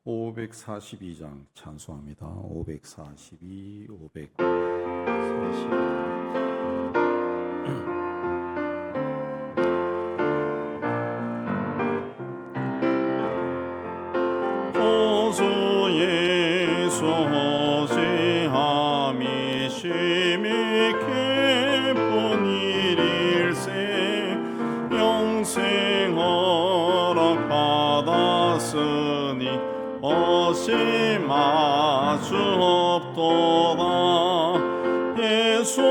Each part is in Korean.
542장 찬송합니다. 542, 542. 주 예수 어찌함이 심히 기쁜 일일세 영생 허락 받았으니 어심할 수 없도다. 예수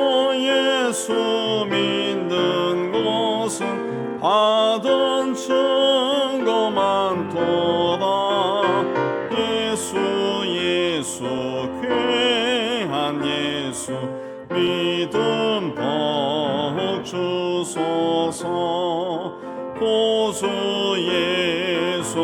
믿는 것은 받은 증거 많도다. 예수 귀한 예수 믿음 더욱 주소서. 구주 예수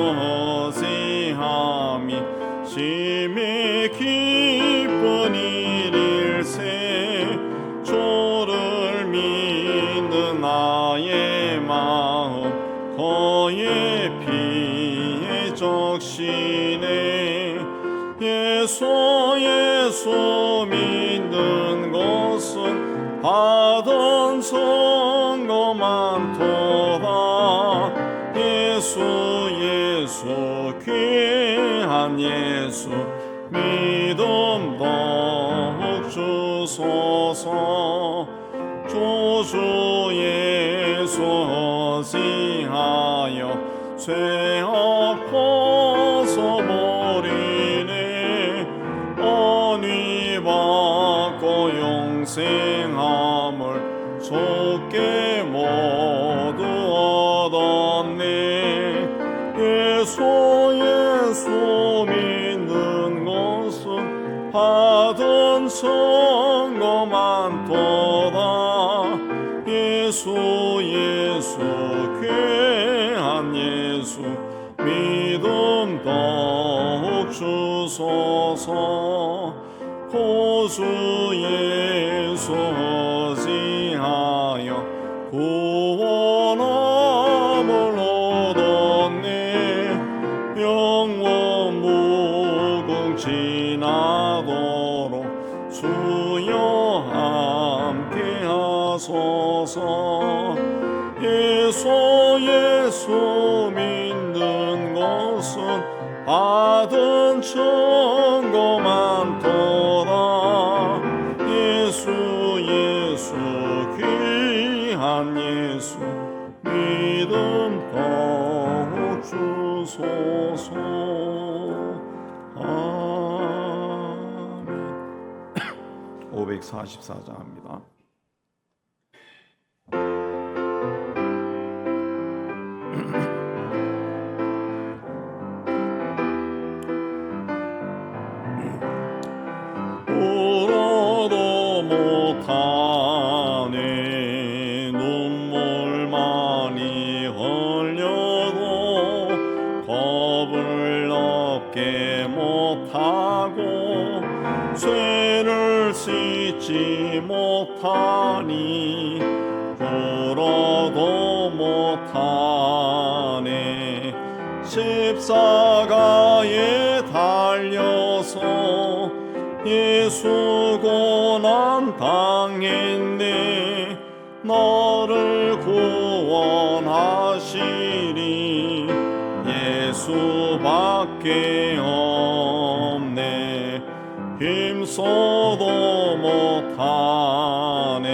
어찌함이 심히 기쁜 일일세 주를 믿는 나의 마음 그의 피에 적시네. 예수 믿는 것은 받은 증거 많도다. 예수 귀한 예수 믿음 더욱 주소서. 주주 예수 어찌하여 죄 엎어서 버리네. 언위 받고 영생함을 주께 모두 얻었네. 예수 믿는 것은 받은 증거 많도다. 예수 귀한 예수 믿음 더욱 주소서. 구주 예수 어찌하여 구원함을 얻었네. 영원 무궁지나도록 주여 함께 하소서. 예수 믿는 것은 받은 증거 많도다. 예수 귀한 예수 믿음 더욱 주소서. 아멘. 544장입니다. 울어도 못하네. 눈물 많이 흘려도 겁을 넘게 못하고 죄를 씻지 못하니 울어도 못하네. 십자가에 달려서 예수 고난 당했네. 너를 구원하시리 예수밖에 없네. 힘써도 못하네.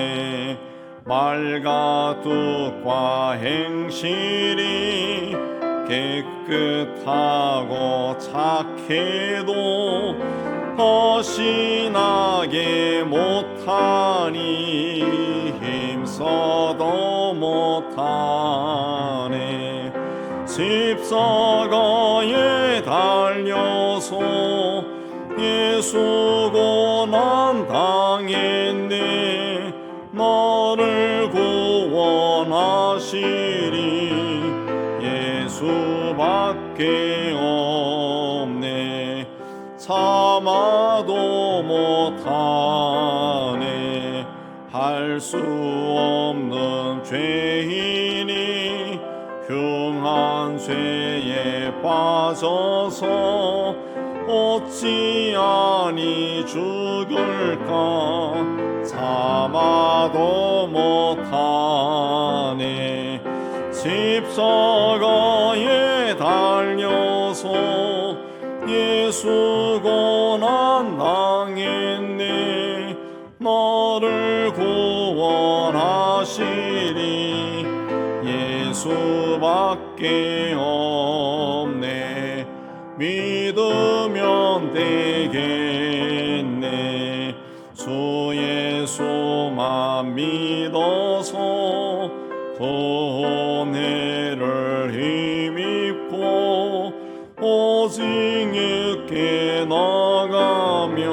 말가둑과 행실이 깨끗하고 착해도 허신하게 못하니 힘써도 못하네. 십자가에 달려서 예수 고난 당했네. 너를 구원하시리 예수밖에 없네. 참아도 못하네. 할 수 없는 죄인이 흉 강한 쇠에 빠져서 어찌 아니 죽을까 참아도 못하네. 십자가에 달려서 예수 고난 당했네. 나를 구원하시리 예수밖에 없네. 믿으면 되겠네. 주 예수만 믿어서 은혜를 힘입고 오직 있게 나가면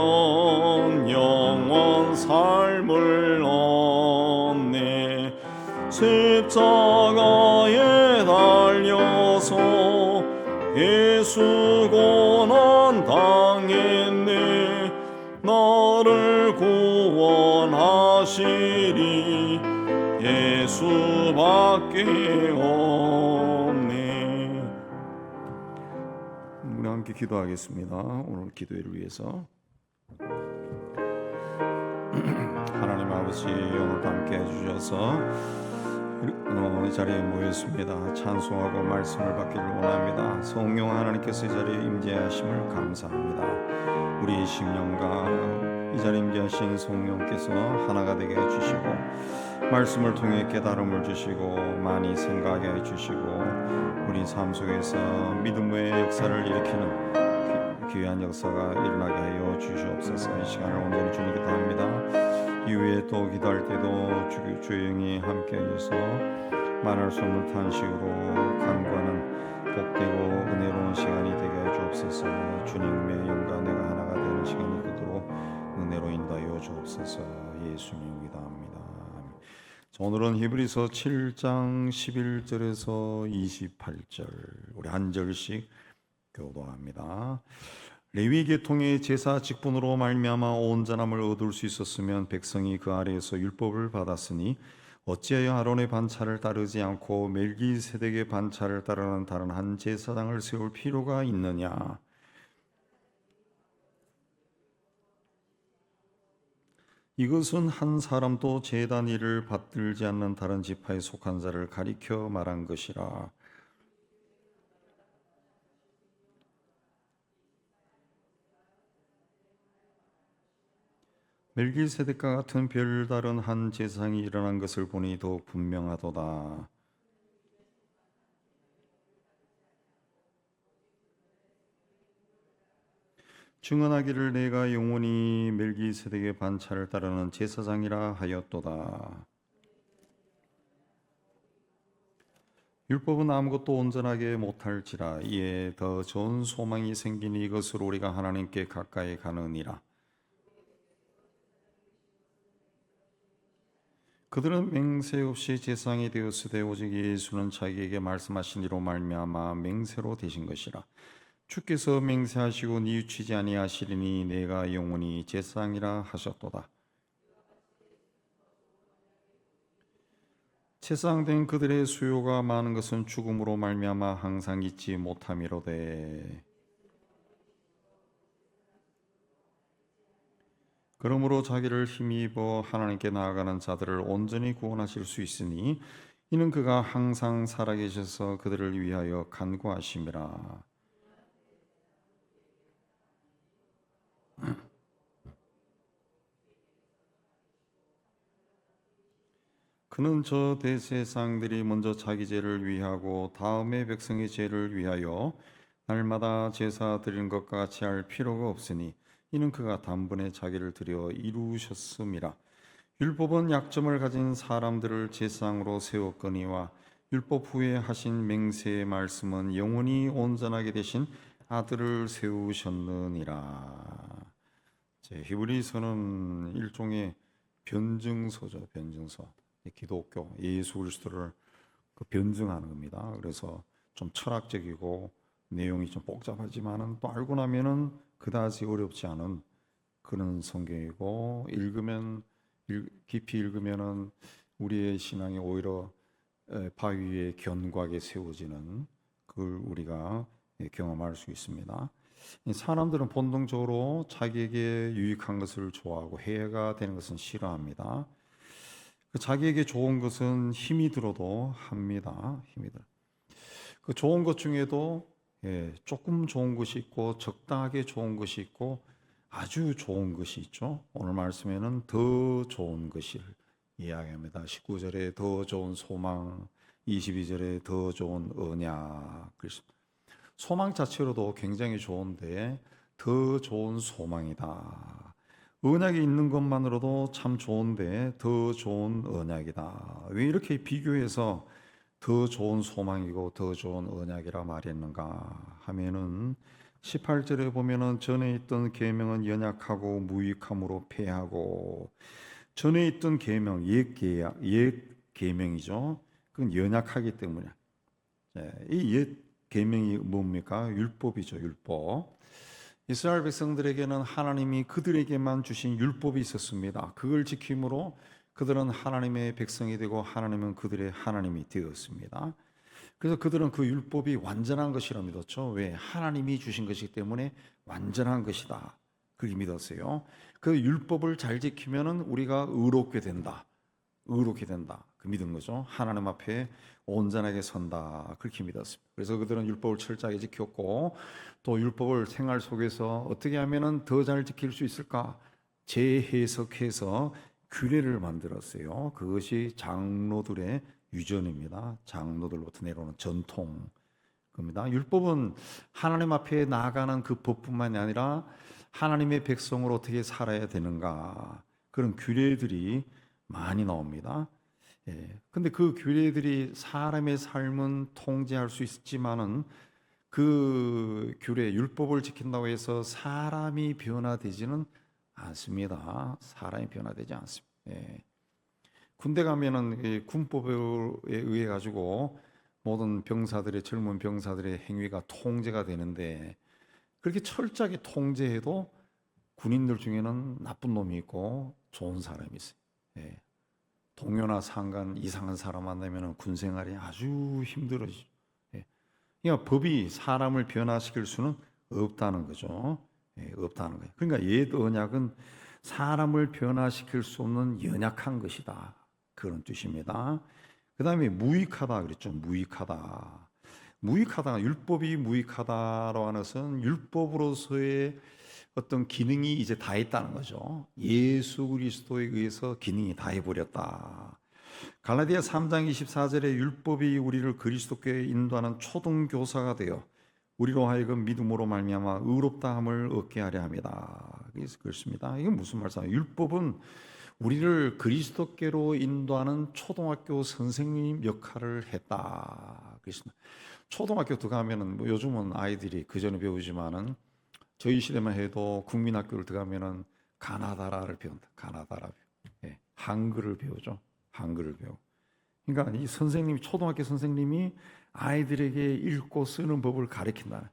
영원 삶을 얻네. 십자가에 달려서 예수 고난 당했네. 나를 구원하시리 예수밖에 없네. 우리 함께 기도하겠습니다. 오늘 기도회를 위해서 하나님 아버지 오늘도 함께 해주셔서 이 자리에 모였습니다. 찬송하고 말씀을 받기를 원합니다. 성령 하나님께서 이 자리에 임재하심을 감사합니다. 우리 심령과 이 자리에 임재하신 성령께서 하나가 되게 해주시고 말씀을 통해 깨달음을 주시고 많이 생각하게 해주시고 우리 삶 속에서 믿음의 역사를 일으키는 귀한 역사가 일어나게 하여 주시옵소서. 이 시간을 온전히 주님께 드립니다. 이후에 또 기도할 때도 주의 영이 함께 해주셔서 말할 수 없는 탄식으로 간구하는 복되고 은혜로운 시간이 되게 해 주옵소서. 주님의 영과 내가 하나가 되는 시간이 되도록 은혜로 인도하여 주옵소서. 예수님 기도합니다. 오늘은 히브리서 7장 11절에서 28절 우리 한 절씩 교도합니다. 레위 계통의 제사 직분으로 말미암아 온전함을 얻을 수 있었으면 백성이 그 아래에서 율법을 받았으니 어찌하여 아론의 반차를 따르지 않고 멜기세덱의 반차를 따르는 다른 한 제사장을 세울 필요가 있느냐. 이것은 한 사람도 제단 일을 받들지 않는 다른 지파에 속한 자를 가리켜 말한 것이라. 멜기세덱과 같은 별다른 한 제사장이 일어난 것을 보니 더욱 분명하도다. 증언하기를 내가 영원히 멜기세덱의 반차를 따르는 제사장이라 하였도다. 율법은 아무것도 온전하게 못할지라 이에 더 좋은 소망이 생기니 이것으로 우리가 하나님께 가까이 가느니라. 그들은 맹세 없이 제사장이 되었으되 오직 예수는 자기에게 말씀하신 이로 말미암아 맹세로 되신 것이라. 주께서 맹세하시고 뉘우치지 아니하시리니 내가 영원히 제사장이라 하셨도다. 제사장된 그들의 수요가 많은 것은 죽음으로 말미암아 항상 잊지 못함이로되 그러므로 자기를 힘입어 하나님께 나아가는 자들을 온전히 구원하실 수 있으니 이는 그가 항상 살아계셔서 그들을 위하여 간구하심이라. 그는 저 대제사장들이 먼저 자기 죄를 위하고 다음에 백성의 죄를 위하여 날마다 제사 드리는 것과 같이 할 필요가 없으니 이는 그가 단번에 자기를 드려 이루셨음이라. 율법은 약점을 가진 사람들을 제사장으로 세웠거니와 율법 후에 하신 맹세의 말씀은 영원히 온전하게 되신 아들을 세우셨느니라. 히브리서는 일종의 변증서죠. 변증서. 기독교 예수 그리스도를 변증하는 겁니다. 그래서 좀 철학적이고 내용이 좀 복잡하지만은 또 알고 나면은 그다지 어렵지 않은 그런 성경이고 깊이 읽으면은 우리의 신앙이 오히려 바위 위에 견고하게 세워지는 그걸 우리가 경험할 수 있습니다. 사람들은 본능적으로 자기에게 유익한 것을 좋아하고 해가 되는 것은 싫어합니다. 자기에게 좋은 것은 힘이 들어도 합니다. 힘이 들어. 그 좋은 것 중에도 조금 좋은 것이 있고 적당하게 좋은 것이 있고 아주 좋은 것이 있죠. 오늘 말씀에는 더 좋은 것을 이야기합니다. 19절에 더 좋은 소망, 22절에 더 좋은 언약. 그래서 소망 자체로도 굉장히 좋은데 더 좋은 소망이다. 언약이 있는 것만으로도 참 좋은데 더 좋은 언약이다. 왜 이렇게 비교해서 더 좋은 소망이고 더 좋은 언약이라 말했는가 하면은 18절에 보면은 전에 있던 계명은 연약하고 무익함으로 패하고, 전에 있던 계명 옛 계명이죠. 그건 연약하기 때문에 이 옛 계명이 뭡니까? 율법이죠. 율법. 이스라엘 백성들에게는 하나님이 그들에게만 주신 율법이 있었습니다. 그걸 지킴으로 그들은 하나님의 백성이 되고 하나님은 그들의 하나님이 되었습니다. 그래서 그들은 그 율법이 완전한 것이라 믿었죠. 왜? 하나님이 주신 것이기 때문에 완전한 것이다. 그렇게 믿었어요. 그 율법을 잘 지키면은 우리가 의롭게 된다. 의롭게 된다. 그 믿은 거죠. 하나님 앞에 온전하게 선다. 그렇게 믿었습니다. 그래서 그들은 율법을 철저하게 지켰고, 또 율법을 생활 속에서 어떻게 하면은 더 잘 지킬 수 있을까? 재해석해서 규례를 만들었어요. 그것이 장로들의 유전입니다. 장로들로부터 내려오는 전통 겁니다. 율법은 하나님 앞에 나아가는 그 법뿐만이 아니라 하나님의 백성으로 어떻게 살아야 되는가, 그런 규례들이 많이 나옵니다. 근데 그 규례들이 사람의 삶은 통제할 수 있지만은 그 규례, 율법을 지킨다고 해서 사람이 변화되지는 않습니다. 사람이 변화되지 않습니다. 군대 가면은 군법에 의해 가지고 모든 병사들의, 젊은 병사들의 행위가 통제가 되는데, 그렇게 철저하게 통제해도 군인들 중에는 나쁜 놈이 있고 좋은 사람이 있어요. 동료나 상관 이상한 사람 만나면 군 생활이 아주 힘들어지죠. 그러니까 법이 사람을 변화시킬 수는 없다는 거죠. 없다는 거예요. 그러니까 옛 언약은 사람을 변화시킬 수 없는 연약한 것이다. 그런 뜻입니다. 그 다음에 무익하다 그랬죠. 무익하다. 무익하다. 율법이 무익하다라고 하는 것은 율법으로서의 어떤 기능이 이제 다 했다는 거죠. 예수 그리스도에 의해서 기능이 다 해버렸다. 갈라디아 3장 24절에 율법이 우리를 그리스도께 인도하는 초등교사가 되어 우리로 하여금 믿음으로 말미암아 의롭다함을 얻게 하려 합니다. 그래서 그렇습니다. 이게 무슨 말씀이에요? 율법은 우리를 그리스도께로 인도하는 초등학교 선생님 역할을 했다. 그렇습니다. 초등학교 들어가면은 뭐 요즘은 아이들이 그 전에 배우지만은 저희 시대만 해도 국민학교를 들어가면은 가나다라를 배운다. 가나다라. 한글을 배우죠. 한글을 배우. 그러니까 이 선생님이, 초등학교 선생님이 아이들에게 읽고 쓰는 법을 가르친다.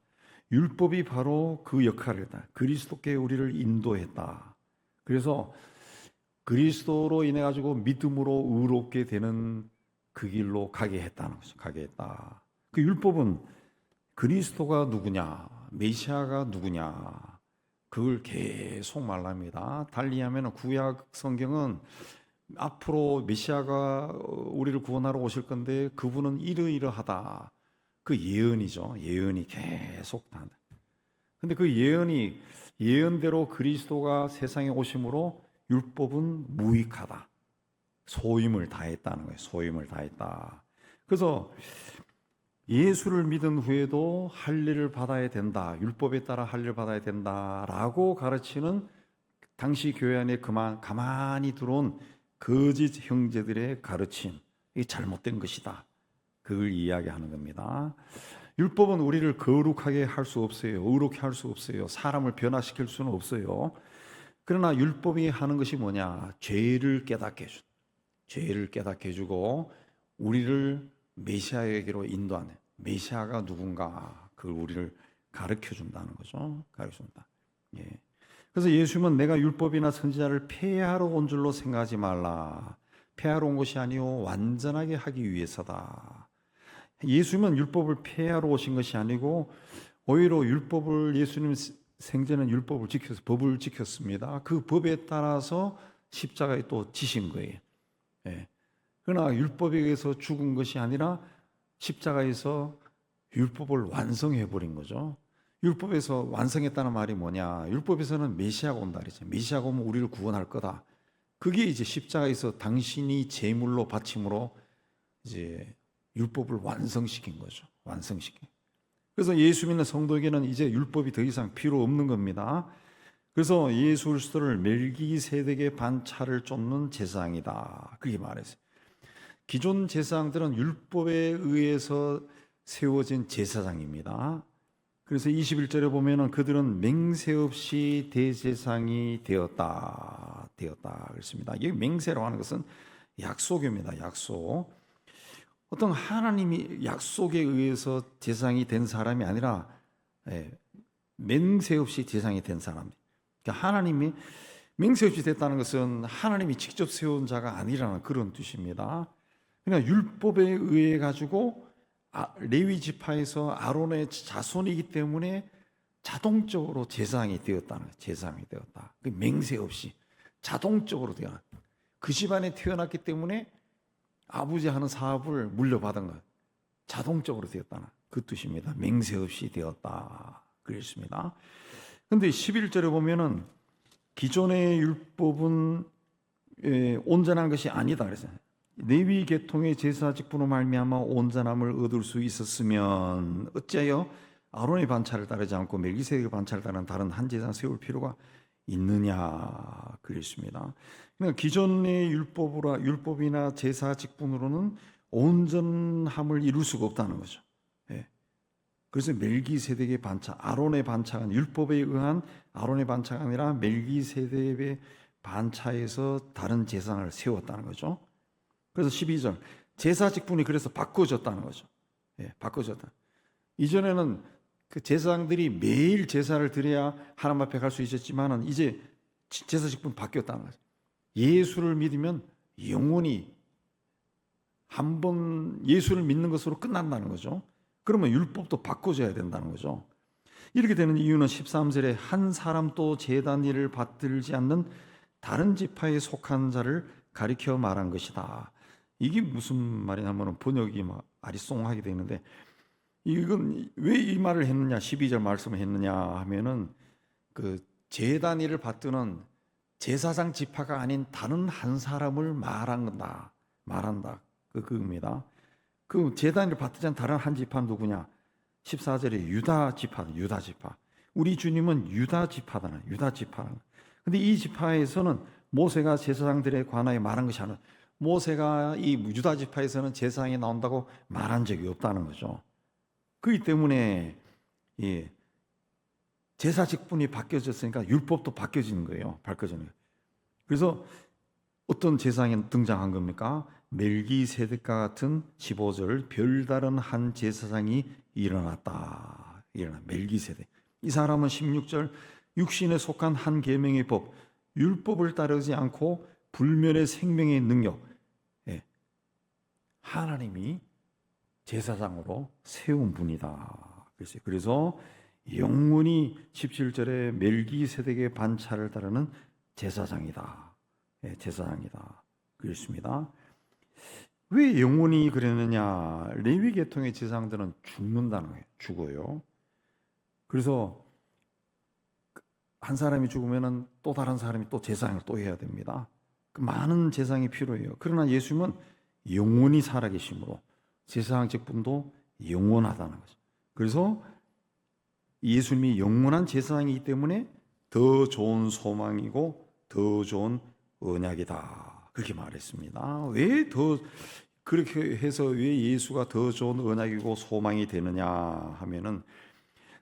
율법이 바로 그 역할을 했다. 그리스도께 우리를 인도했다. 그래서 그리스도로 인해 가지고 믿음으로 의롭게 되는 그 길로 가게 했다는 거죠. 가게 했다. 그 율법은 그리스도가 누구냐, 메시아가 누구냐, 그걸 계속 말합니다. 달리하면 구약 성경은 앞으로 메시아가 우리를 구원하러 오실 건데 그분은 이러이러하다. 그 예언이죠. 예언이 계속 난다. 근데 그 예언이 예언대로 그리스도가 세상에 오심으로 율법은 무익하다. 소임을 다했다는 거예요. 소임을 다했다. 그래서 예수를 믿은 후에도 할례를 받아야 된다. 율법에 따라 할례를 받아야 된다라고 가르치는 당시 교회 안에 가만히 들어온 거짓 형제들의 가르침, 이게 잘못된 것이다. 그걸 이야기하는 겁니다. 율법은 우리를 거룩하게 할 수 없어요. 의롭게 할 수 없어요. 사람을 변화시킬 수는 없어요. 그러나 율법이 하는 것이 뭐냐? 죄를 깨닫게 해주고, 죄를 깨닫게 해주고 우리를 메시아에게로 인도하는, 메시아가 누군가 그걸 우리를 가르쳐 준다는 거죠. 가르쳐 준다. 그래서 예수님은 내가 율법이나 선지자를 폐하러 온 줄로 생각하지 말라. 폐하러 온 것이 아니요 완전하게 하기 위해서다. 예수님은 율법을 폐하러 오신 것이 아니고 오히려 율법을 예수님 생전은 율법을 지켜서 법을 지켰습니다. 그 법에 따라서 십자가에 또 지신 거예요. 예. 그러나 율법에 의해서 죽은 것이 아니라 십자가에서 율법을 완성해 버린 거죠. 율법에서 완성했다는 말이 뭐냐? 율법에서는 메시아가 온다 그랬죠. 메시아가 오면 우리를 구원할 거다. 그게 이제 십자가에서 당신이 제물로 바침으로 이제 율법을 완성시킨 거죠. 완성시킨. 그래서 예수 믿는 성도에게는 이제 율법이 더 이상 필요 없는 겁니다. 그래서 예수 그리스도를 멜기세덱의 반차를 쫓는 제사장이다. 그렇게 말했어요. 기존 제사장들은 율법에 의해서 세워진 제사장입니다. 그래서 21절에 보면은 그들은 맹세 없이 대제사장이 되었다 그랬습니다. 이 맹세라고 하는 것은 약속입니다. 약속. 어떤 하나님이 약속에 의해서 제사장이 된 사람이 아니라 맹세 없이 제사장이 된 사람. 그러니까 하나님이 맹세 없이 됐다는 것은 하나님이 직접 세운 자가 아니라는 그런 뜻입니다. 그러니까 율법에 의해 가지고 레위 지파에서 아론의 자손이기 때문에 자동적으로 제사장이 되었다는 거예요. 제사장이 되었다. 맹세 없이 자동적으로 되었다. 그 집안에 태어났기 때문에 아버지 하는 사업을 물려받은 것, 자동적으로 되었다는 그 뜻입니다. 맹세 없이 되었다 그랬습니다. 그런데 11절에 보면은 기존의 율법은 온전한 것이 아니다 그랬어요. 레위 계통의 제사 직분으로 말미암아 온전함을 얻을 수 있었으면 어찌하여 아론의 반차를 따르지 않고 멜기세덱의 반차를 따르는 다른 한 제사장 세울 필요가 있느냐 그랬습니다. 그러니까 기존의 율법이나 제사 직분으로는 온전함을 이룰 수가 없다는 거죠. 예. 그래서 멜기세덱의 반차, 아론의 반차가 율법에 의한 아론의 반차가 아니라 멜기세덱의 반차에서 다른 제사장을 세웠다는 거죠. 그래서 12절 제사 직분이 그래서 바꿔졌다는 거죠. 예, 바꿔졌다. 이전에는 그 제사장들이 매일 제사를 드려야 하나님 앞에 갈 수 있었지만은 이제 제사 직분 바뀌었다는 거죠. 예수를 믿으면 영원히 한 번 예수를 믿는 것으로 끝난다는 거죠. 그러면 율법도 바꿔줘야 된다는 거죠. 이렇게 되는 이유는 13절에 한 사람도 제단 일을 받들지 않는 다른 지파에 속한 자를 가리켜 말한 것이다. 이게 무슨 말이냐면 번역이 막 아리송하게 되는데 이건 왜 이 말을 했느냐 12절 말씀을 했느냐 하면은 그 제단 일을 받드는 제사장 지파가 아닌 다른 한 사람을 말한다 그겁니다. 그 제단 일을 받지 않은 다른 한 지파는 누구냐? 14절에 유다 지파. 우리 주님은 유다 지파다. 근데 이 지파에서는 모세가 제사장들에 관하여 말한 것이 아니라 모세가 이 유다 지파에서는 제사장이 나온다고 말한 적이 없다는 거죠. 그렇기 때문에 제사 직분이 바뀌어졌으니까 율법도 바뀌어지는 거예요. 그래서 어떤 제사장이 등장한 겁니까? 멜기세덱과 같은 15절 별다른 한 제사장이 일어났다. 멜기세덱. 이 사람은 16절 육신에 속한 한 계명의 법, 율법을 따르지 않고 불멸의 생명의 능력, 하나님이 제사장으로 세운 분이다. 그래서 영원히 17절에 멜기세덱의 반차를 따르는 제사장이다. 제사장이다. 그렇습니다. 왜 영원히 그랬느냐? 레위 계통의 제사장들은 죽는다는 거예요. 죽어요. 그래서 한 사람이 죽으면은 또 다른 사람이 또 제사장을 또 해야 됩니다. 그 많은 제사장이 필요해요. 그러나 예수님은 영원히 살아계심으로 제사장 직분도 영원하다는 거죠. 그래서 예수님이 영원한 제사장이기 때문에 더 좋은 소망이고 더 좋은 언약이다. 그렇게 말했습니다. 왜 더 그렇게 해서 왜 예수가 더 좋은 언약이고 소망이 되느냐 하면은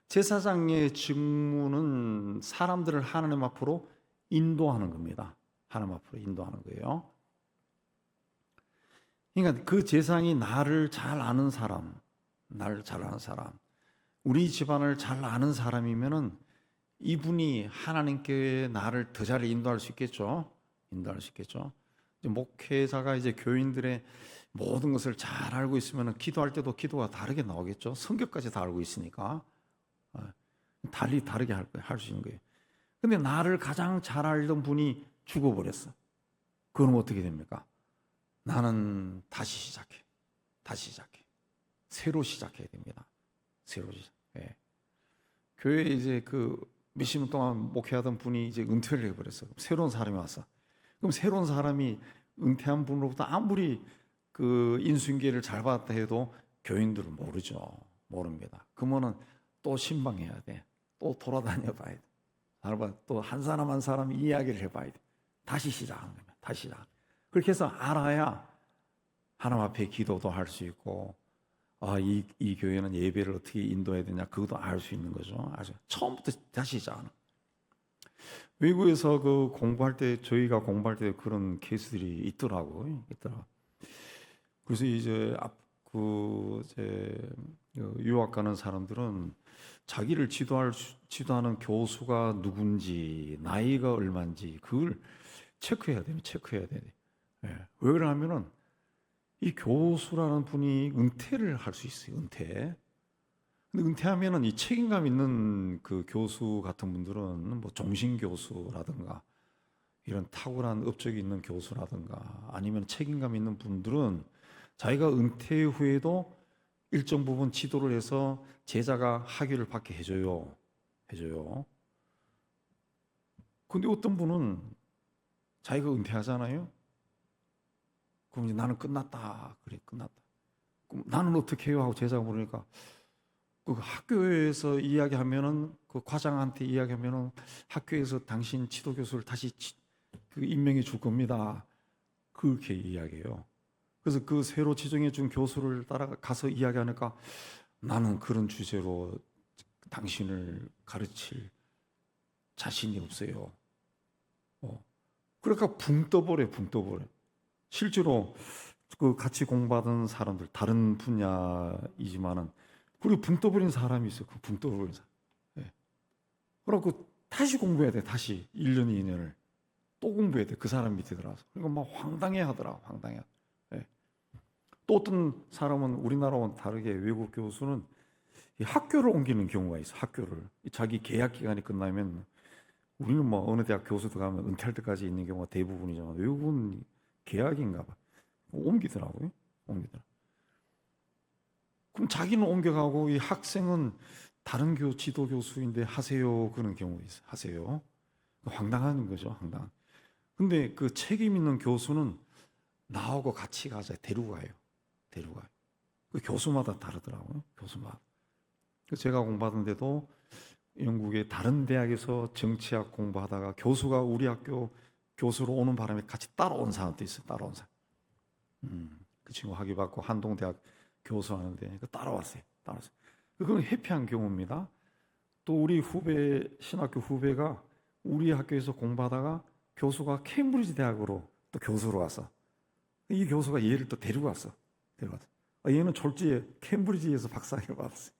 제사장의 직무는 사람들을 하나님 앞으로 인도하는 겁니다. 하나님 앞으로 인도하는 거예요. 그러니까 그 제사장이 나를 잘 아는 사람, 우리 집안을 잘 아는 사람이면은 이분이 하나님께 나를 더 잘 인도할 수 있겠죠. 이제 목회자가 이제 교인들의 모든 것을 잘 알고 있으면 기도할 때도 기도가 다르게 나오겠죠. 성격까지 다 알고 있으니까 달리 다르게 할 수 있는 거예요. 근데 나를 가장 잘 알던 분이 죽어버렸어. 그럼 어떻게 됩니까? 나는 다시 시작해. 새로 시작해야 됩니다. 새로 시작. 예. 교회에 이제 그 몇십 년 동안 목회하던 분이 이제 은퇴를 해버렸어. 새로운 사람이 왔어. 그럼 새로운 사람이 은퇴한 분으로부터 아무리 그 인수인계를 잘 받았다 해도 교인들은 모릅니다. 그러면은 또 신방해야 돼. 또 돌아다녀 봐야 돼. 또 한 사람 한 사람 이야기를 해봐야 돼. 다시 시작하는 거야. 다시 시작. 그렇게 해서 알아야 하나님 앞에 기도도 할 수 있고, 이 교회는 예배를 어떻게 인도해야 되냐, 그것도 알 수 있는 거죠. 아주 처음부터 다시 시작하는. 외국에서 그 공부할 때, 저희가 공부할 때 그런 케이스들이 있더라고요. 그래서 이제 유학 가는 사람들은 자기를 지도하는 교수가 누군지, 나이가 얼마인지 그걸 체크해야 돼요. 예. 왜 그러냐면은 이 교수라는 분이 은퇴를 할 수 있어요. 근데 은퇴하면은 이 책임감 있는 그 교수 같은 분들은 뭐 종신 교수라든가 이런 탁월한 업적이 있는 교수라든가 아니면 책임감 있는 분들은 자기가 은퇴 후에도 일정 부분 지도를 해서 제자가 학위를 받게 해줘요. 근데 어떤 분은 자기가 은퇴하잖아요. 그럼 이제 나는 끝났다. 그럼 나는 어떻게 해요? 하고 제자가 물으니까 그 학교에서 이야기하면은 그 과장한테 이야기하면은 학교에서 당신 지도 교수를 다시 그 임명해 줄 겁니다. 그렇게 이야기해요. 그래서 그 새로 지정해 준 교수를 따라가서 이야기하니까 나는 그런 주제로 당신을 가르칠 자신이 없어요. 그러니까 붕 떠버려. 실제로 그 같이 공부하던 사람들 다른 분야이지만은 그리고 붕 떠버린 사람이 있어요. 그 붕 떠버린 사람. 예. 그래갖고 다시 공부해야 돼. 다시 1년, 2년을 또 공부해야 돼. 그 사람 밑에 들어가서. 그러니까 막 황당해 하더라. 예. 또 어떤 사람은 우리나라와는 다르게 외국 교수는 이 학교를 옮기는 경우가 있어. 학교를 자기 계약 기간이 끝나면 우리는 뭐 어느 대학 교수도 가면 은퇴할 때까지 있는 경우가 대부분이지만 외국은 계약인가 봐. 옮기더라고요. 그럼 자기는 옮겨가고 이 학생은 다른 지도 교수인데 하세요. 그런 경우가 있어요. 하세요. 황당한 거죠. 근데 그 책임 있는 교수는 나하고 같이 가자. 데리고 가요. 그 교수마다 다르더라고요. 제가 공부하던 데도 영국의 다른 대학에서 정치학 공부하다가 교수가 우리 학교 교수로 오는 바람에 같이 따라온 사람도 있어요. 그 친구 학위 받고 한동대학 교수하는데 따라왔어요. 그건 해피한 경우입니다. 또 우리 신학교 후배가 우리 학교에서 공부하다가 교수가 케임브리지 대학으로 또 교수로 왔어. 이 교수가 얘를 또 데리고 왔어. 얘는 졸지에 케임브리지에서 박사학위를 받았어요.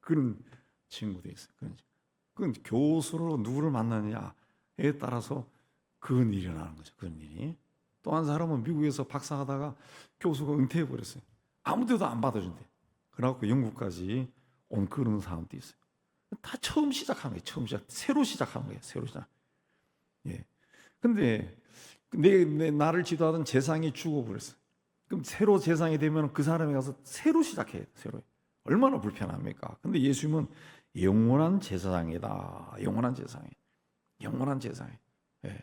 그런 친구도 있어요. 그건 교수로 누구를 만나느냐에 따라서 그런 일이 일어나는 거죠. 그런 일이. 또 한 사람은 미국에서 박사하다가 교수가 은퇴해버렸어요. 아무 데도 안 받아준대. 그래갖고 영국까지 온 그런 사람도 있어요. 다 처음 시작하는 거예요. 새로 시작하는 거예요. 예. 근데 나를 지도하던 재상이 죽어버렸어요. 그럼 새로 재상이 되면 그 사람이 가서 새로 시작해요. 얼마나 불편합니까? 근데 예수님은 영원한 제사장이다. 영원한 제사장. 예.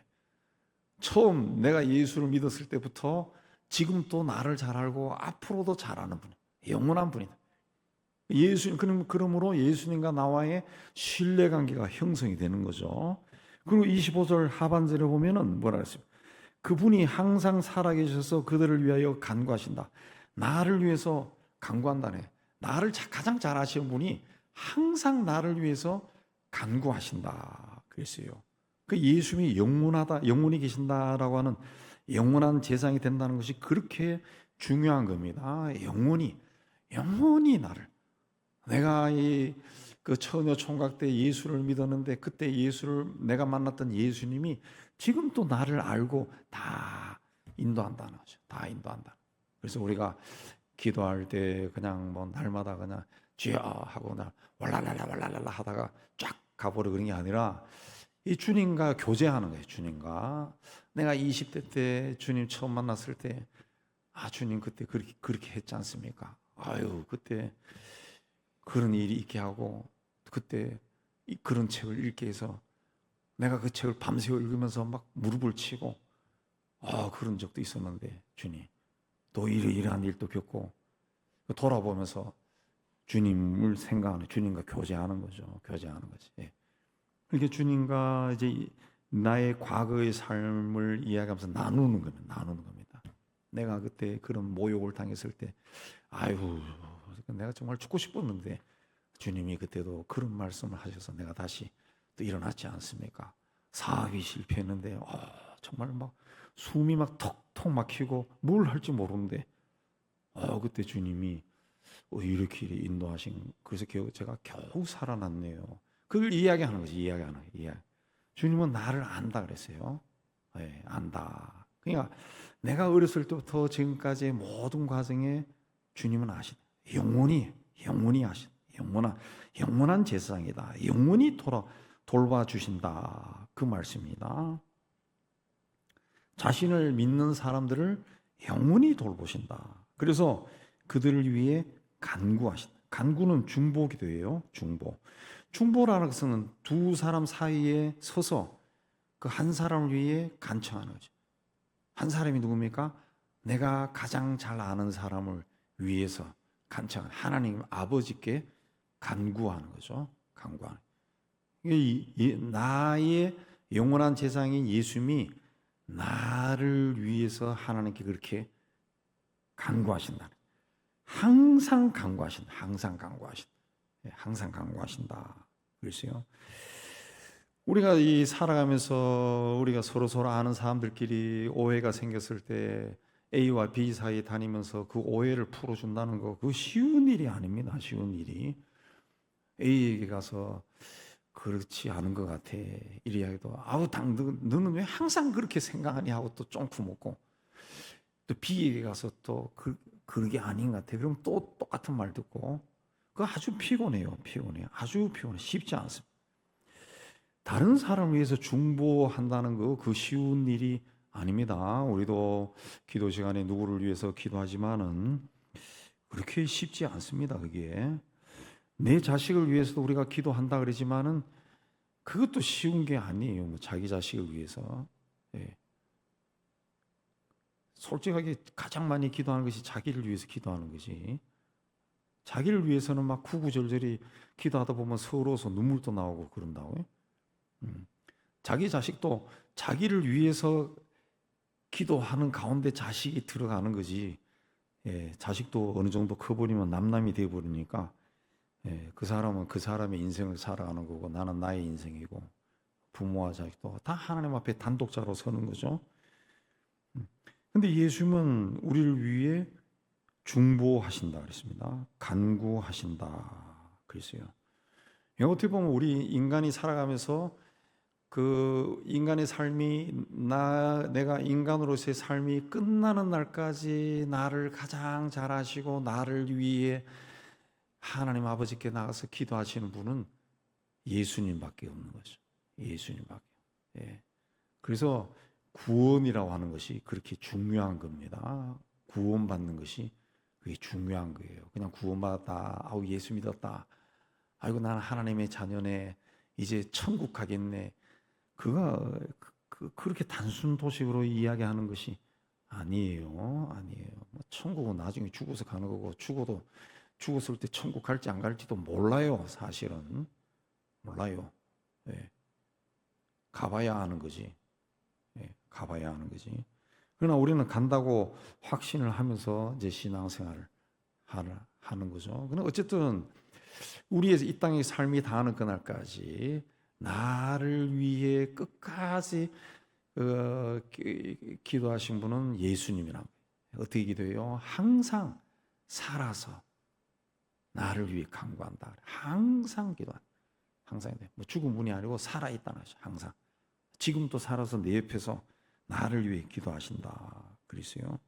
처음 내가 예수를 믿었을 때부터 지금 또 나를 잘 알고 앞으로도 잘 아는 분이에요. 영원한 분이다. 그러므로 예수님과 나와의 신뢰관계가 형성이 되는 거죠. 그리고 25절 하반절에 보면은 뭐라 그랬어요? 그분이 항상 살아계셔서 그들을 위하여 간구하신다. 나를 위해서 간구한다네. 나를 가장 잘 아시는 분이 항상 나를 위해서 간구하신다. 그랬어요. 그 예수님이 영원히 계신다라고 하는 영원한 재상이 된다는 것이 그렇게 중요한 겁니다. 영원히 나를. 내가 그 처녀 총각 때 예수를 믿었는데 그때 내가 만났던 예수님이 지금 또 나를 알고 다 인도한다는 거죠. 다 인도한다. 그래서 우리가 기도할 때 그냥 뭐 날마다 그냥 주여 하고 나 왈랄랄라 하다가 쫙 가버려 그런 게 아니라 이 주님과 교제하는 거예요. 주님과 내가 20대 때 주님 처음 만났을 때 주님 그때 그렇게 했지 않습니까? 아유 그때 그런 일이 있게 하고 그때 그런 책을 읽게 해서 내가 그 책을 밤새워 읽으면서 막 무릎을 치고 그런 적도 있었는데 주님 또 이러한 일도 겪고 돌아보면서 주님을 생각하는 주님과 교제하는 거죠. 교제하는 거지. 예. 이렇게 주님과 이제 나의 과거의 삶을 이야기하면서 나누는 겁니다. 내가 그때 그런 모욕을 당했을 때 아유 내가 정말 죽고 싶었는데 주님이 그때도 그런 말씀을 하셔서 내가 다시 또 일어났지 않습니까? 사업이 실패했는데 정말 막 숨이 막 턱턱 막히고 뭘 할지 모르는데 그때 주님이 이렇게 인도하신 그래서 제가 겨우 살아났네요. 그걸 이야기하는 거지. 이야기하는 거예요. 주님은 나를 안다 그랬어요. 네, 안다. 그러니까 내가 어렸을 때부터 지금까지의 모든 과정에 주님은 아신 영원히 아신 영원한 제사장이다. 영원히 돌봐주신다. 그 말씀입니다. 자신을 믿는 사람들을 영원히 돌보신다. 그래서 그들을 위해 간구하신다. 간구는 중보기도예요. 중보라는 것은 두 사람 사이에 서서 그 한 사람을 위해 간청하는 거죠. 한 사람이 누굽니까? 내가 가장 잘 아는 사람을 위해서 간청하는 하나님 아버지께 간구하는 거죠. 간구하는. 나의 영원한 제사장인 예수님이 나를 위해서 하나님께 그렇게 간구하신다. 항상 간구하신다. 항상 간구하신다. 그랬어요. 우리가 이 살아가면서 우리가 서로 아는 사람들끼리 오해가 생겼을 때 A와 B 사이에 다니면서 그 오해를 풀어준다는 거 그거 쉬운 일이 아닙니다. 쉬운 일이. A에게 가서 그렇지 않은 것 같아. 이리 이야기도 너는 왜 항상 그렇게 생각하니 하고 또 쫑프 먹고 또 B에게 가서 또 그게 아닌 것 같아. 그럼 또 똑같은 말 듣고 그거 아주 피곤해요. 아주 피곤해. 쉽지 않습니다. 다른 사람을 위해서 중보한다는 거 그 쉬운 일이 아닙니다. 우리도 기도 시간에 누구를 위해서 기도하지만은 그렇게 쉽지 않습니다. 그게 내 자식을 위해서도 우리가 기도한다 그러지만은 그것도 쉬운 게 아니에요. 뭐 자기 자식을 위해서. 예. 솔직하게 가장 많이 기도하는 것이 자기를 위해서 기도하는 거지. 자기를 위해서는 막 구구절절히 기도하다 보면 서러워서 눈물도 나오고 그런다고요. 자기 자식도 자기를 위해서 기도하는 가운데 자식이 들어가는 거지. 예, 자식도 어느 정도 커버리면 남남이 되어버리니까 그 사람은 그 사람의 인생을 살아가는 거고 나는 나의 인생이고 부모와 자식도 다 하나님 앞에 단독자로 서는 거죠. 근데 예수님은 우리를 위해 중보하신다 그랬습니다. 간구하신다 그랬어요. 어떻게 보면 우리 인간이 살아가면서 그 인간의 삶이 내가 인간으로서의 삶이 끝나는 날까지 나를 가장 잘 아시고 나를 위해 하나님 아버지께 나가서 기도하시는 분은 예수님밖에 없는 거죠. 예수님밖에. 예. 그래서 구원이라고 하는 것이 그렇게 중요한 겁니다. 구원받는 것이 그게 중요한 거예요. 그냥 구원받았다. 예수 믿었다. 아이고 나는 하나님의 자녀네. 이제 천국 가겠네. 그가 그렇게 단순 도식으로 이야기하는 것이 아니에요. 뭐 천국은 나중에 죽어서 가는 거고 죽었을 때 천국 갈지 안 갈지도 몰라요. 사실은 몰라요. 예. 가봐야 하는 거지. 예. 가봐야 하는 거지. 그러나 우리는 간다고 확신을 하면서 이제 신앙생활을 하는 거죠. 그러나 어쨌든 우리의 이 땅의 삶이 다하는 그날까지 나를 위해 끝까지 기도하신 분은 예수님이란 거예요. 어떻게 기도해요? 항상 살아서 나를 위해 간구한다. 항상 기도한다. 항상 뭐 죽은 분이 아니고 살아있다는 거죠. 항상 지금도 살아서 내 옆에서 나를 위해 기도하신다. 그리스요.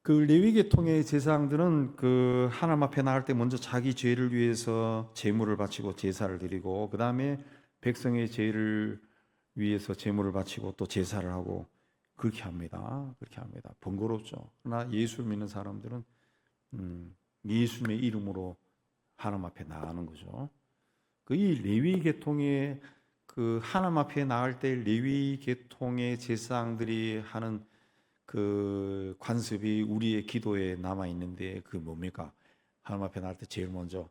그 레위 계통의 제사장들은 그 하나님 앞에 나갈 때 먼저 자기 죄를 위해서 제물을 바치고 제사를 드리고, 그 다음에 백성의 죄를 위해서 제물을 바치고 또 제사를 하고 그렇게 합니다. 그렇게 합니다. 번거롭죠. 그러나 예수를 믿는 사람들은 예수님의 이름으로 하나님 앞에 나가는 거죠. 그 이 레위 계통의 그 하나님 앞에 나갈 때 레위 계통의 제사장들이 하는 그 관습이 우리의 기도에 남아 있는데, 그 뭡니까? 하나님 앞에 나갈 때 제일 먼저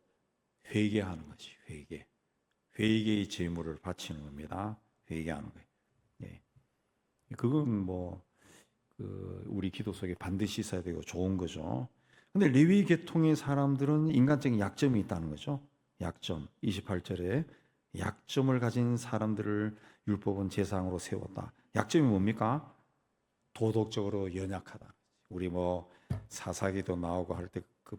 회개하는 것이 회개의 제물을 바치는 겁니다. 회개하는 거예요. 예. 그건 그 우리 기도 속에 반드시 있어야 되고 좋은 거죠. 근데 레위 계통의 사람들은 인간적인 약점이 있다는 거죠. 약점. 28절에 약점을 가진 사람들을 율법은 제사장으로 세웠다. 약점이 뭡니까? 도덕적으로 연약하다. 우리 사사기도 나오고 할 때 그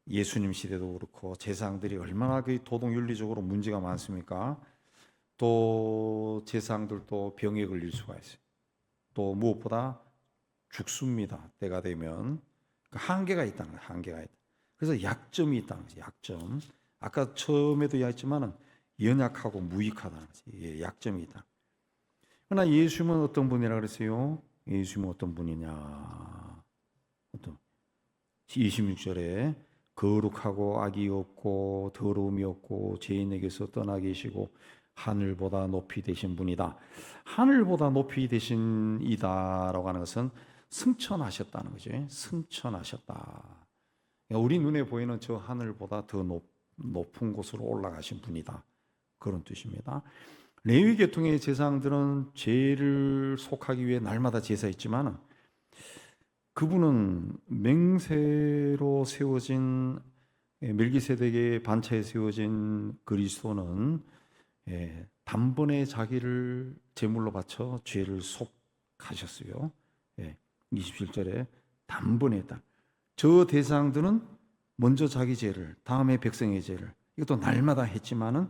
예수님 시대도 그렇고 제사장들이 얼마나 그 도덕 윤리적으로 문제가 많습니까? 또 제사장들도 병에 걸릴 수가 있어요. 또 무엇보다 죽습니다. 때가 되면 그 한계가 있다는 거예요. 한계가 있다. 그래서 약점이 있다는 거죠. 약점. 아까 처음에도 이야기했지만은 연약하고 무익하다는 거지. 예, 약점이 있다. 그러나 예수님은 어떤 분이라 그랬어요? 예수님은 어떤 분이냐? 26절에 거룩하고 악이 없고 더러움이 없고 죄인에게서 떠나 계시고 하늘보다 높이 되신 분이다. 하늘보다 높이 되신 이다라고 하는 것은 승천하셨다는 거죠. 승천하셨다. 우리 눈에 보이는 저 하늘보다 더 높은 곳으로 올라가신 분이다. 그런 뜻입니다. 레위 계통의 제사장들은 죄를 속하기 위해 날마다 제사했지만, 그분은 맹세로 세워진 멜기세덱의 반차에 세워진 그리스도는 단번에 자기를 제물로 바쳐 죄를 속하셨어요. 27절에 단번에 했다. 저 대상들은 먼저 자기 죄를, 다음에 백성의 죄를, 이것도 날마다 했지만은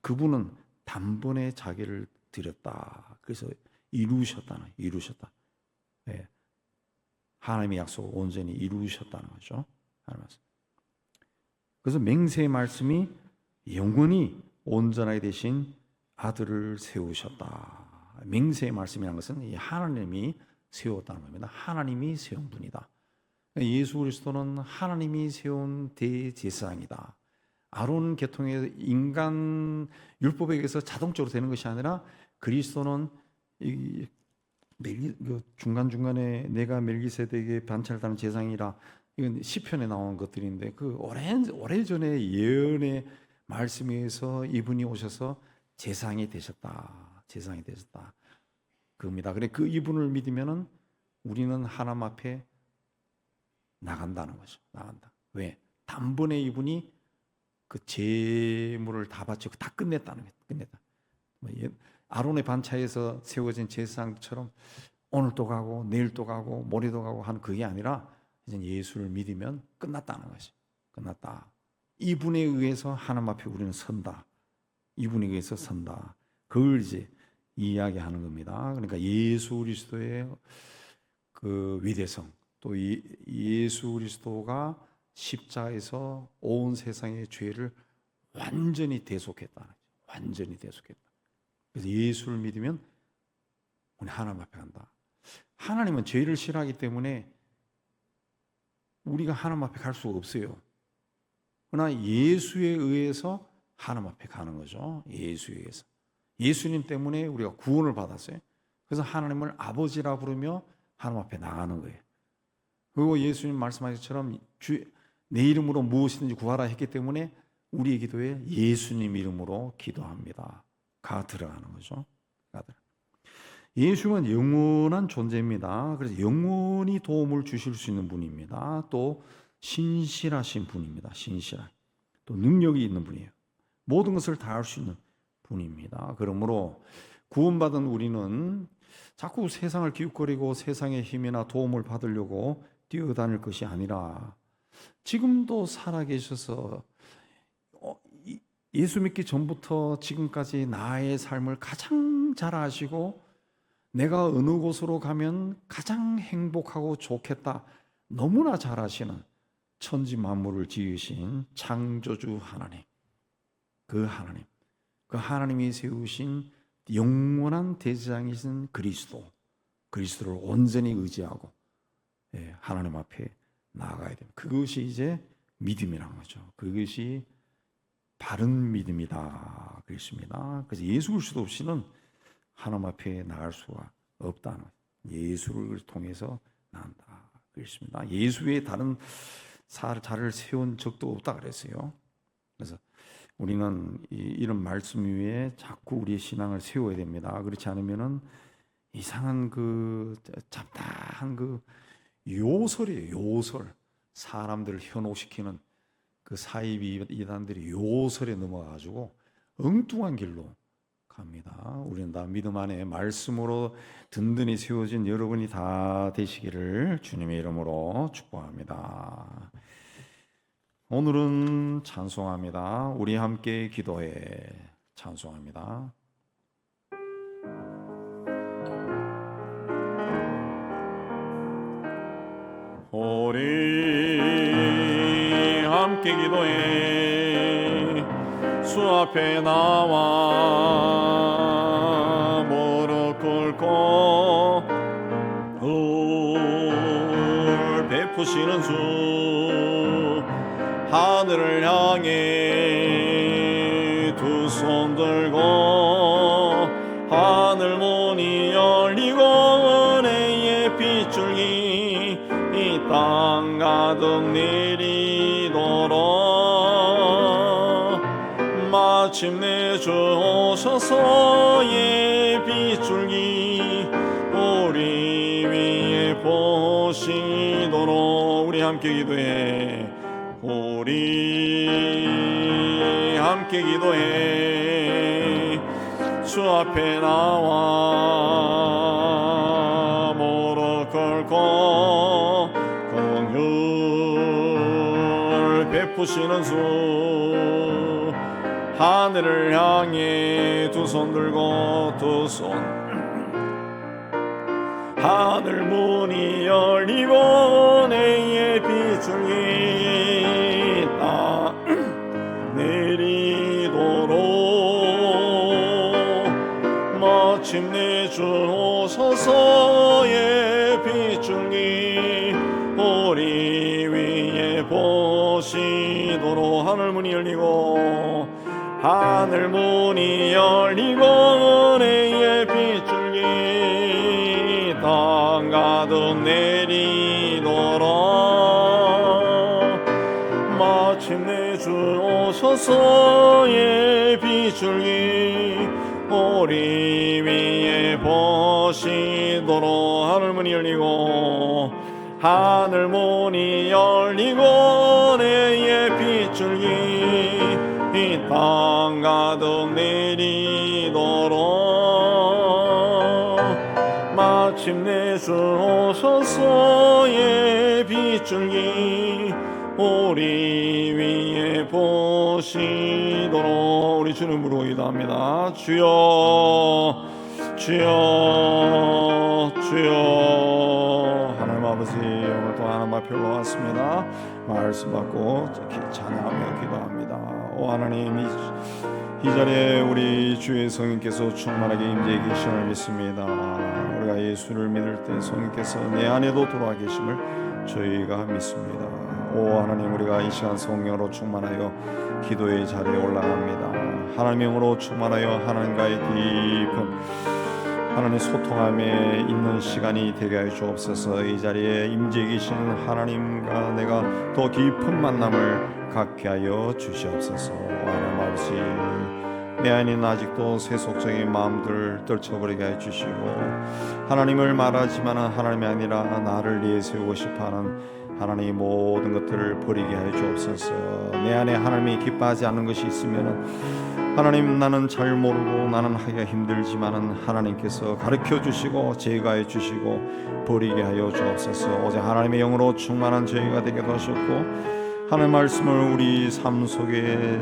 그분은 단번에 자기를 드렸다. 그래서 이루셨다. 하나님의 약속을 온전히 이루셨다는 거죠. 그래서 맹세의 말씀이 영원히 온전하게 되신 아들을 세우셨다. 맹세의 말씀이라는 것은 하나님이 세웠다는 겁니다. 하나님이 세운 분이다. 예수 그리스도는 하나님이 세운 대제사장이다. 아론 계통의 인간 율법에 의해서 자동적으로 되는 것이 아니라, 그리스도는 중간중간에 내가 멜기세덱의 반차를 다는 제사장이라, 이건 시편에 나온 것들인데, 그 오래전에 예언의 말씀에 의해서 이분이 오셔서 제사장이 되셨다. 그겁니다. 그래, 그 이분을 믿으면은 우리는 하나님 앞에 나간다는 거죠. 나간다. 왜? 단번에 이분이 그 제물을 다 바치고 다 끝냈다는 거예요. 끝냈다. 아론의 반차에서 세워진 제사장처럼 오늘 또 가고 내일 또 가고 모레도 가고 하는 그게 아니라, 이제 예수를 믿으면 끝났다는 것이. 끝났다. 이분에 의해서 하나님 앞에 우리는 선다. 이분에 의해서 선다. 그걸 이제 이야기하는 겁니다. 그러니까 예수 그리스도의 그 위대성, 또 예수 그리스도가 십자가에서 온 세상의 죄를 완전히 대속했다. 완전히 대속했다. 그래서 예수를 믿으면 우리 하나님 앞에 간다. 하나님은 죄를 싫어하기 때문에 우리가 하나님 앞에 갈 수가 없어요. 그러나 예수에 의해서 하나님 앞에 가는 거죠. 예수에 의해서. 예수님 때문에 우리가 구원을 받았어요. 그래서 하나님을 아버지라 부르며 하나님 앞에 나가는 거예요. 그리고 예수님 말씀하신 것처럼 내 이름으로 무엇이든지 구하라 했기 때문에 우리의 기도에 예수님 이름으로 기도합니다. 가 들어가는 거죠. 예수는 영원한 존재입니다. 그래서 영원히 도움을 주실 수 있는 분입니다. 또 신실하신 분입니다. 또 능력이 있는 분이에요. 모든 것을 다 할 수 있는 분입니다. 그러므로 구원받은 우리는 자꾸 세상을 기웃거리고 세상의 힘이나 도움을 받으려고 뛰어다닐 것이 아니라, 지금도 살아계셔서 예수 믿기 전부터 지금까지 나의 삶을 가장 잘 아시고 내가 어느 곳으로 가면 가장 행복하고 좋겠다 너무나 잘 아시는 천지 만물을 지으신 창조주 하나님, 그 하나님이 세우신 영원한 대제사장이신 그리스도를 온전히 의지하고 하나님 앞에 나아가야 됩니다. 그것이 이제 믿음이라는 거죠. 그것이 바른 믿음이다 그랬습니다. 그래서 예수 그리스도 없이는 하나님 앞에 나갈 수가 없다는, 예수를 통해서 나간다 그랬습니다. 예수 외에 다른 자를 세운 적도 없다 그랬어요. 그래서 우리는 이런 말씀 위에 자꾸 우리의 신앙을 세워야 됩니다. 그렇지 않으면은 이상한 그 잡다한 그 요설이에요. 요설, 사람들을 현혹시키는 그 사이비 이단들이 요설에 넘어가가지고 엉뚱한 길로 갑니다. 우리는 다 믿음 안에 말씀으로 든든히 세워진 여러분이 다 되시기를 주님의 이름으로 축복합니다. 오늘은 찬송합니다. 우리 함께 기도해 찬송합니다. 우리 함께 기도해 주 앞에 나와 무릎 꿇고 을 베푸시는 주 하늘을 향해 두 손 들고 하늘 문이 열리고 은혜의 빗줄기 이 땅 가득 내리도록 마침내 주 오셔서의 빗줄기 우리 위에 보시도록 우리 함께 기도해 우리 함께 기도해 주 앞에 나와 무릎 꿇고 긍휼 베푸시는 주 하늘을 향해 두 손 들고 두 손 하늘 문이 열리고 은혜의 빗줄기 땅 내리도록 마침내 주 오셔서의 빗줄기 우리 위에 보시도록 하늘 문이 열리고 하늘 문이 열리고 은혜의 빗줄기 땅 가득 내리도록 마침내 주 오셔서의 빗줄기 우리 위에 보시도록 하늘 문이 열리고 하늘 문이 열리고 은혜의 빗줄기 이 땅 가득 내리도록 마침내 주 오셔서의 빗줄기 우리 위에 보시도록 우리 주님 부르고 기도합니다. 주여 주여 주여 하나님 아버지 오늘 또 하나님 앞에 올라왔습니다. 말씀 받고 찬양하며 기도합니다. 오 하나님 이 자리에 우리 주의 성령께서 충만하게 임재해 계심을 믿습니다. 우리가 예수를 믿을 때 성령께서 내 안에도 들어와 계심을 저희가 믿습니다. 오 하나님 우리가 이 시간 성령으로 충만하여 기도의 자리에 올라갑니다. 하나님의 영으로 충만하여 하나님과의 깊은 하나님 소통함에 있는 시간이 되게 하여 주옵소서. 이 자리에 임재 계신 하나님과 내가 더 깊은 만남을 갖게 하여 주시옵소서. 하나님 아버지 내 안에는 아직도 세속적인 마음들 떨쳐버리게 해 주시고 하나님을 말하지만 하나님이 아니라 나를 내세우고 싶어하는 하나님의 모든 것들을 버리게 하여 주옵소서. 내 안에 하나님이 기뻐하지 않는 것이 있으면 하나님 나는 잘 모르고 나는 하기가 힘들지만은 하나님께서 가르쳐 주시고 제거해 주시고 버리게 하여 주옵소서. 오직 하나님의 영으로 충만한 저희가 되게 하셨고 하나님 말씀을 우리 삶 속에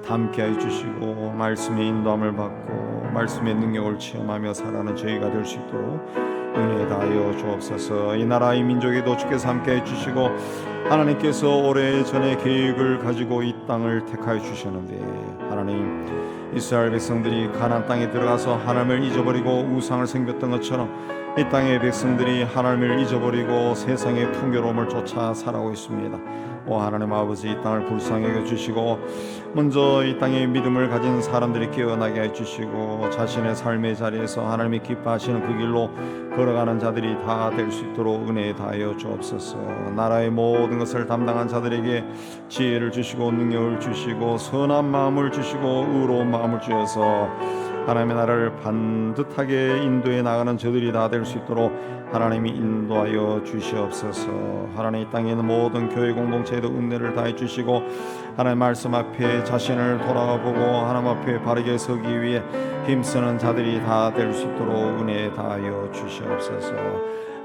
담게 해주시고 말씀의 인도함을 받고 말씀의 능력을 체험하며 살아가는 저희가 될 수 있도록 은혜 다하여 주옵소서. 이 나라 이 민족에도 주께서 함께 해주시고 하나님께서 오래전에 계획을 가지고 이 땅을 택하여 주셨는데 하나님 이스라엘 백성들이 가나안 땅에 들어가서 하나님을 잊어버리고 우상을 섬겼던 것처럼 이 땅의 백성들이 하나님을 잊어버리고 세상의 풍요로움을 쫓아 살아오고 있습니다. 오 하나님 아버지, 이 땅을 불쌍히 여겨주시고 먼저 이 땅에 믿음을 가진 사람들이 깨어나게 해주시고 자신의 삶의 자리에서 하나님이 기뻐하시는 그 길로 걸어가는 자들이 다 될 수 있도록 은혜 다하여 주옵소서. 나라의 모든 것을 담당한 자들에게 지혜를 주시고 능력을 주시고 선한 마음을 주시고 의로운 마음을 주셔서 하나님의 나라를 반듯하게 인도해 나가는 저들이 다 될 수 있도록 하나님이 인도하여 주시옵소서. 하나님 이 땅에 있는 모든 교회 공동체에도 은혜를 다해 주시고 하나님 말씀 앞에 자신을 돌아보고 하나님 앞에 바르게 서기 위해 힘쓰는 자들이 다 될 수 있도록 은혜 다하여 주시옵소서.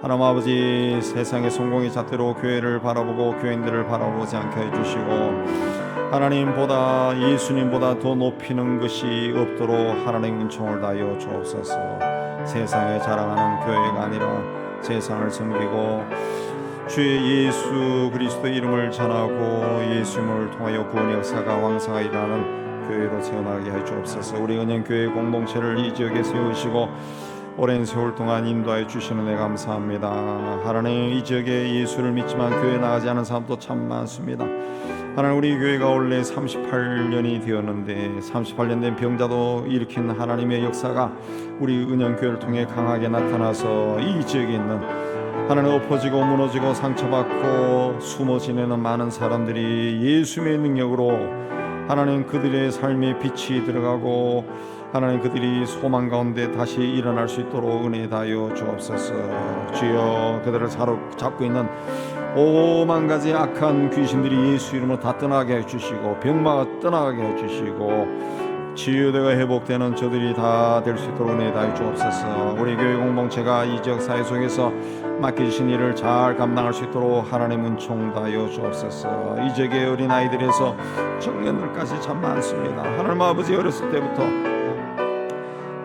하나님 아버지, 세상의 성공의 잣대로 교회를 바라보고 교인들을 바라보지 않게 해주시고 하나님보다 예수님보다 더 높이는 것이 없도록 하나님 은총을 다하여 주옵소서. 세상에 자랑하는 교회가 아니라 세상을 섬기고 주의 예수 그리스도의 이름을 전하고 예수님을 통하여 구원의 역사가 왕성하게 일어나는 교회로 세워나가게 해 주옵소서. 우리 은행교회 공동체를 이 지역에 세우시고 오랜 세월 동안 인도하여 주시는 데 감사합니다. 하나님 이 지역에 예수를 믿지만 교회 나가지 않은 사람도 참 많습니다. 하나님 우리 교회가 원래 38년이 되었는데 38년 된 병자도 일으킨 하나님의 역사가 우리 은영교회를 통해 강하게 나타나서 이 지역에 있는 하나님 엎어지고 무너지고 상처받고 숨어 지내는 많은 사람들이 예수님의 능력으로 하나님 그들의 삶에 빛이 들어가고 하나님 그들이 소망 가운데 다시 일어날 수 있도록 은혜 다하여 주옵소서. 주여 그들을 사로잡고 있는 5만 가지 악한 귀신들이 예수 이름으로 다 떠나게 해주시고 병마가 떠나게 해주시고 치유되고 회복되는 저들이 다 될 수 있도록 은혜 다해 주옵소서. 우리 교회 공동체가 이 지역 사회 속에서 맡겨주신 일을 잘 감당할 수 있도록 하나님 은총 다하여 주옵소서. 이 지역의 어린 아이들에서 청년들까지 참 많습니다. 하나님 아버지, 어렸을 때부터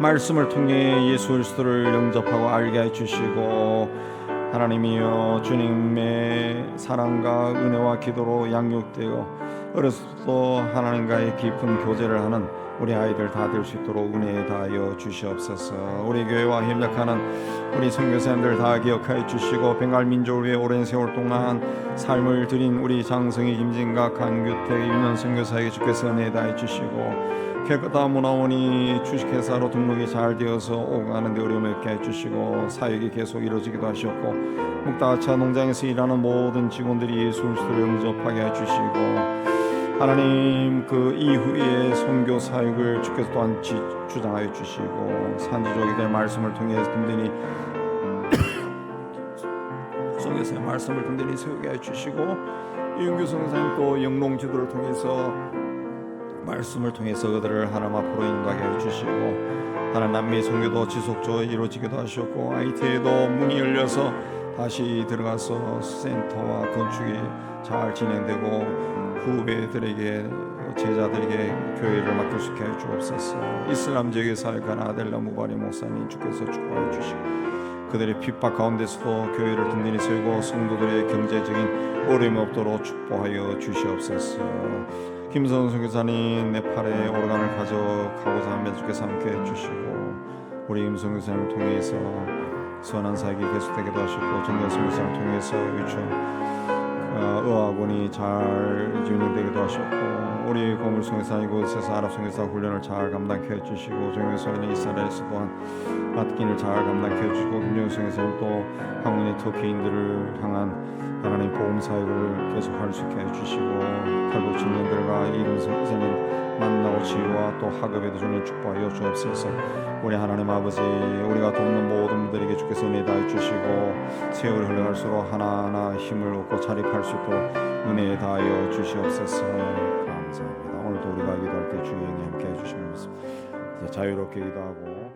말씀을 통해 예수 그리스도를 영접하고 알게 해주시고 하나님이여 주님의 사랑과 은혜와 기도로 양육되어 어렸을 때부터 하나님과의 깊은 교제를 하는 우리 아이들 다 될 수 있도록 은혜 다하여 주시옵소서. 우리 교회와 협력하는 우리 선교사님들 다 기억하여 주시고 벵갈 민족을 위해 오랜 세월 동안 삶을 드린 우리 장성희, 김진각, 강규택, 윤현 선교사에게 주께서 은혜 다해 주시고 깨끗한 문화원이 주식회사로 등록이 잘 되어서 오고 가는데 어려움 없게 해주시고 사역이 계속 이루어지기도 하셨고 묵다차 농장에서 일하는 모든 직원들이 예수 그리스도를 영접하게 해주시고 하나님 그 이후에 선교 사역을 주께서 또한 주장하여 주시고 산지족이들 말씀을 통해 든든히 선교사의 말씀을 든든히 세우게 해주시고 이은규 선교사님 또 영농지도를 통해서 말씀을 통해서 그들을 하나님 앞으로 인도하게 해주시고 하나님 남미 선교도 지속적으로 이루어지기도 하셨고 IT에도 문이 열려서 다시 들어가서 센터와 건축이 잘 진행되고 후배들에게 제자들에게 교회를 맡길 수 있게 해 주옵소서. 이슬람 지역에 사역하는 아델라 무바리 목사님 주께서 축복해 주시고 그들의 핍박 가운데서도 교회를 든든히 세우고 성도들의 경제적인 어려움이 없도록 축복하여 주시옵소서. 김선 선교사님 네팔에 오르간을 가져가고자 하며 주께서 함께 해주시고 우리 김선 교사님을 통해서 선한 사역이 계속되기도 하시고 정경 선교사님을 통해서 유치원 의학원이 잘 진행되기도 하셨고 우리 고물 선교사 이곳에서 아랍 선교사 훈련을 잘 감당케 해주시고 정경 선교사님 이스라엘에서 또한 맡긴을 잘 감당케 해주시고 김정은 선교사님 또 한국의 터키인들을 향한 하나님 복음 사역을 계속할 수 있게 해주시고 탈북 청년들과 이른 선생님 만나고 치유와 또 학업에도 주님 축복하여 주옵소서. 우리 하나님 아버지, 우리가 돕는 모든 분들에게 주께서 은혜 다해 주시고 세월이 흘러갈수록 하나하나 힘을 얻고 자립할 수 있도록 은혜 다하여 주시옵소서. 감사합니다. 오늘도 우리가 기도할 때 주의 영이 함께 해주시면서 자유롭게 기도하고